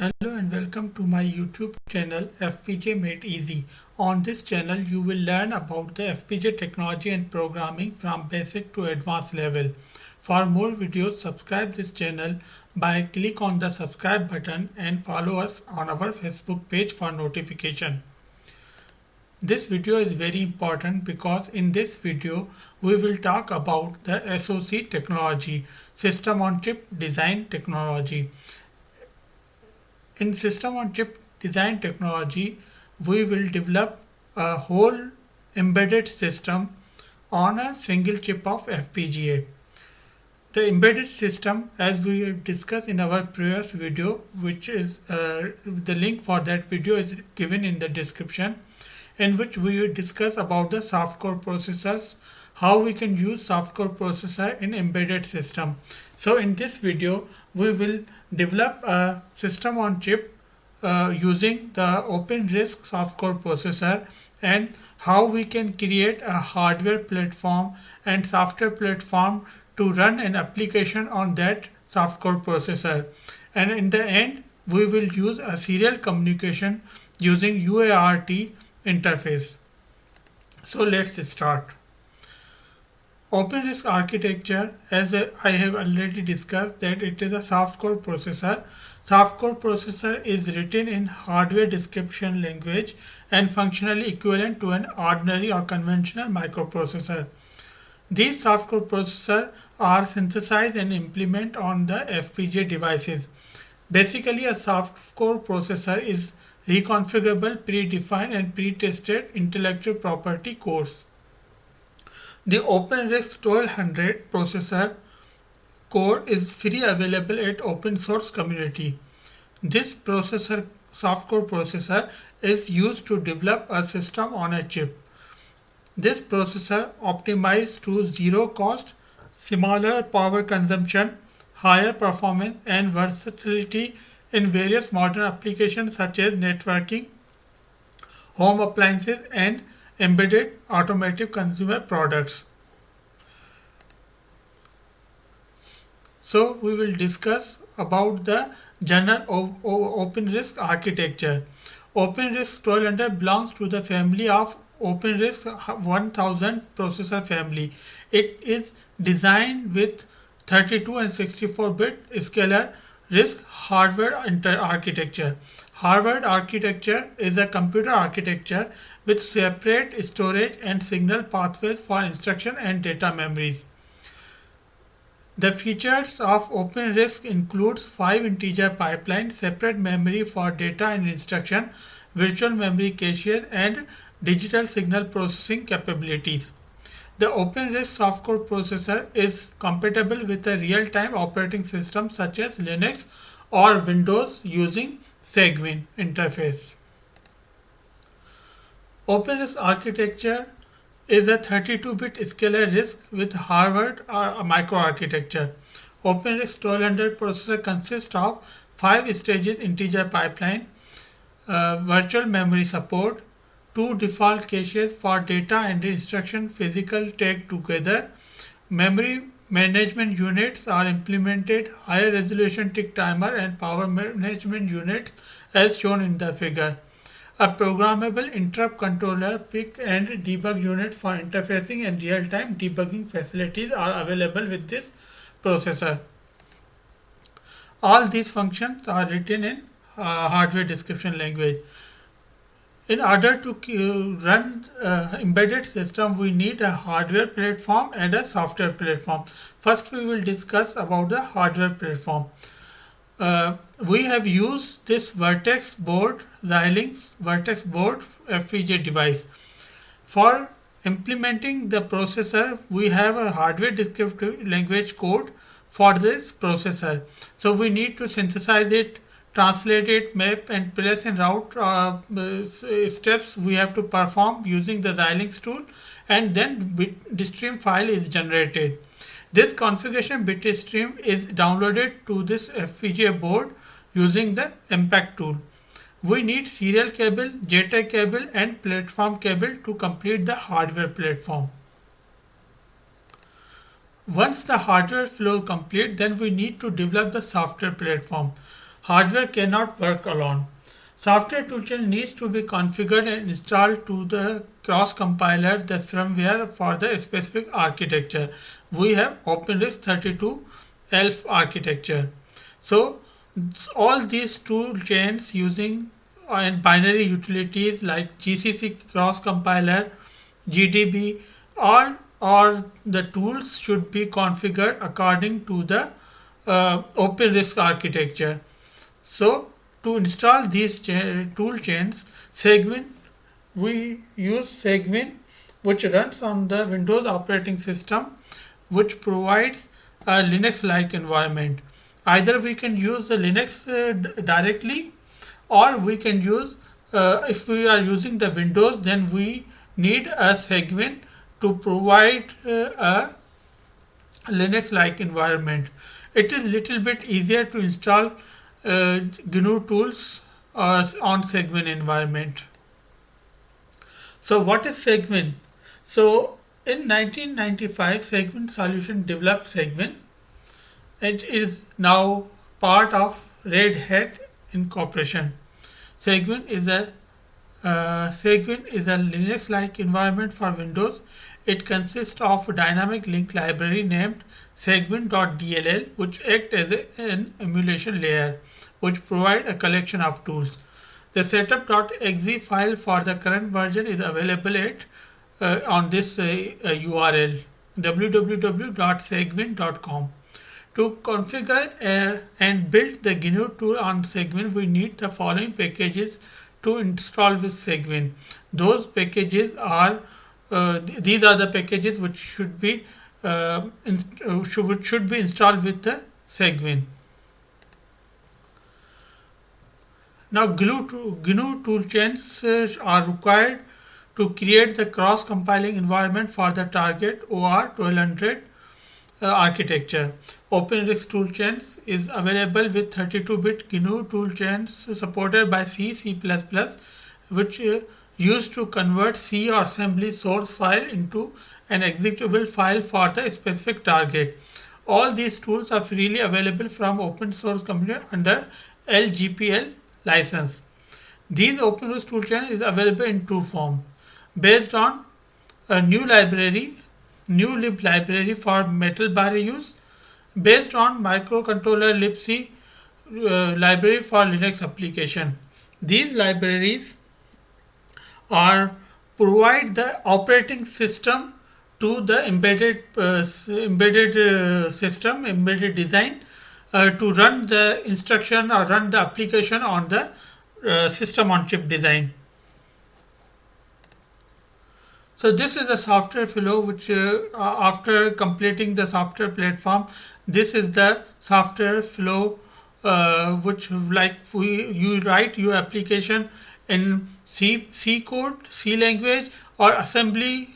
Hello and welcome to my YouTube channel FPJ Made Easy. On this channel you will learn about the FPJ technology and programming from basic to advanced level. For more videos subscribe this channel by click on the subscribe button and follow us on our Facebook page for notification. This video is very important because in this video we will talk about the SoC technology, system on chip design technology. In system on chip design technology, we will develop a whole embedded system on a single chip of FPGA. The embedded system, as we have discussed in our previous video, which is the link for that video is given in the description, in which we will discuss about the soft-core processors, how we can use soft-core processor in embedded system. So in this video, we will develop a system on chip using the OpenRISC soft-core processor and how we can create a hardware platform and software platform to run an application on that soft-core processor. And in the end, we will use a serial communication using UART interface. So let's start. OpenRISC architecture, as I have already discussed, that it is a soft-core processor. Soft-core processor is written in hardware description language and functionally equivalent to an ordinary or conventional microprocessor. These soft-core processors are synthesized and implemented on the FPGA devices. Basically, a soft-core processor is reconfigurable, predefined and pre-tested intellectual property cores. The OpenRISC 1200 processor core is free available at open source community. This processor, soft-core processor, is used to develop a system on a chip. This processor optimized to zero cost, smaller power consumption, higher performance and versatility in various modern applications such as networking, home appliances and embedded automotive consumer products. So we will discuss about the general OpenRISC architecture. OpenRISC 1200 belongs to the family of OpenRISC 1000 processor family. It is designed with 32 and 64-bit scalar RISC hardware architecture. Hardware architecture is a computer architecture with separate storage and signal pathways for instruction and data memories. The features of OpenRISC includes 5 integer pipelines, separate memory for data and instruction, virtual memory caches, and digital signal processing capabilities. The OpenRISC soft-core processor is compatible with a real-time operating system such as Linux or Windows using Cygwin interface. OpenRISC architecture is a 32-bit scalar RISC with Harvard microarchitecture. OpenRISC 1200 processor consists of 5 stages integer pipeline, virtual memory support, 2 default caches for data and instruction physical tagged together. Memory management units are implemented, higher resolution tick timer and power management units as shown in the figure. A programmable interrupt controller, pick and debug unit for interfacing and real-time debugging facilities are available with this processor. All these functions are written in hardware description language. In order to run embedded system, we need a hardware platform and a software platform. First, we will discuss about the hardware platform. We have used this Vertex board, Xilinx Vertex board FPGA device. For implementing the processor, we have a hardware descriptive language code for this processor. So we need to synthesize it, translate it, map and place and route steps we have to perform using the Xilinx tool, and then bitstream file is generated. This configuration bitstream is downloaded to this FPGA board using the MPEG tool. We need serial cable, JTAG cable and platform cable to complete the hardware platform. Once the hardware flow complete, then we need to develop the software platform. Hardware cannot work alone. Software toolchain needs to be configured and installed to the cross compiler, the firmware for the specific architecture. We have OpenRISC-32 ELF architecture. So all these tool chains using and binary utilities like GCC cross compiler, GDB, all or the tools should be configured according to the OpenRISC architecture. So to install these tool chains, Segwin, we use Segwin, which runs on the Windows operating system, which provides a Linux-like environment. Either we can use the Linux directly, or we can use, if we are using the Windows, then we need a Segwin to provide a Linux-like environment. It is little bit easier to install GNU tools on Segwin environment. So what is Segwin? So in 1995, Segwin Solution developed Segwin. It is now part of Red Hat Incorporation. Segwin is a Linux-like environment for Windows. It consists of a dynamic link library named segwin.dll, which acts as an emulation layer, which provides a collection of tools. The setup.exe file for the current version is available at on this URL www.segwin.com. To configure and build the GNU tool on Segwin, we need the following packages to install with Segwin. Those packages are these are the packages which should be installed with the Segwin. Now GNU toolchains are required to create the cross-compiling environment for the target OR1200 architecture. OpenRISC toolchains is available with 32-bit GNU toolchains supported by C, C++, which used to convert C or assembly source file into an executable file for the specific target. All these tools are freely available from open source community under LGPL license. These OpenRISC toolchain is available in two forms, based on a new library, new lib library for metal-bar use, based on microcontroller libc library for Linux application. These libraries are provide the operating system to the embedded system, embedded design to run the instruction or run the application on the system on chip design. So this is a software flow which after completing the software platform, this is the software flow which like you write your application in C code, C language or assembly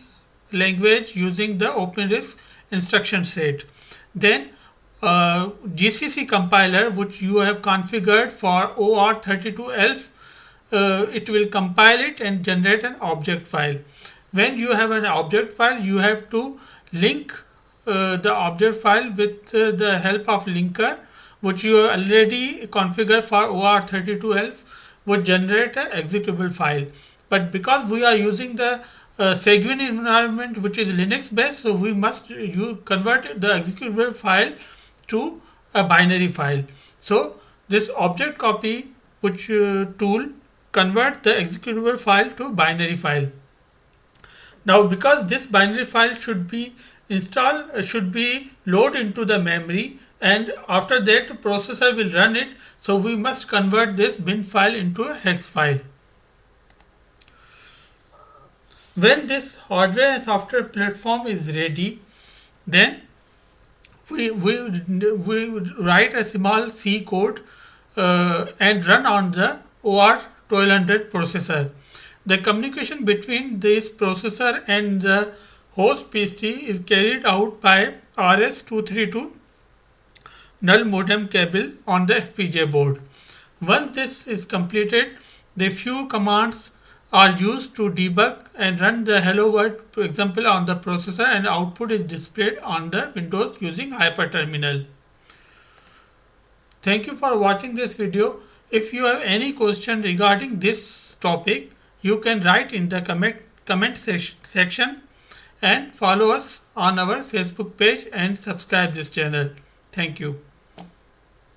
language using the OpenRISC instruction set. Then GCC compiler which you have configured for OR32 ELF, it will compile it and generate an object file. When you have an object file, you have to link the object file with the help of linker, which you already configured for OR32 ELF, would generate an executable file. But because we are using the Segwin environment, which is Linux based, so we must convert the executable file to a binary file. So this object copy which tool convert the executable file to binary file. Now because this binary file should be installed, should be loaded into the memory, and after that processor will run it, so we must convert this bin file into a hex file. When this hardware and software platform is ready, then we write a small C code and run on the OR1200 processor. The communication between this processor and the host PC is carried out by RS-232 null modem cable on the FPGA board. Once this is completed, the few commands are used to debug and run the hello world example on the processor, and output is displayed on the Windows using hyperterminal. Thank you for watching this video. If you have any question regarding this topic, you can write in the comment section and follow us on our Facebook page and subscribe this channel. Thank you.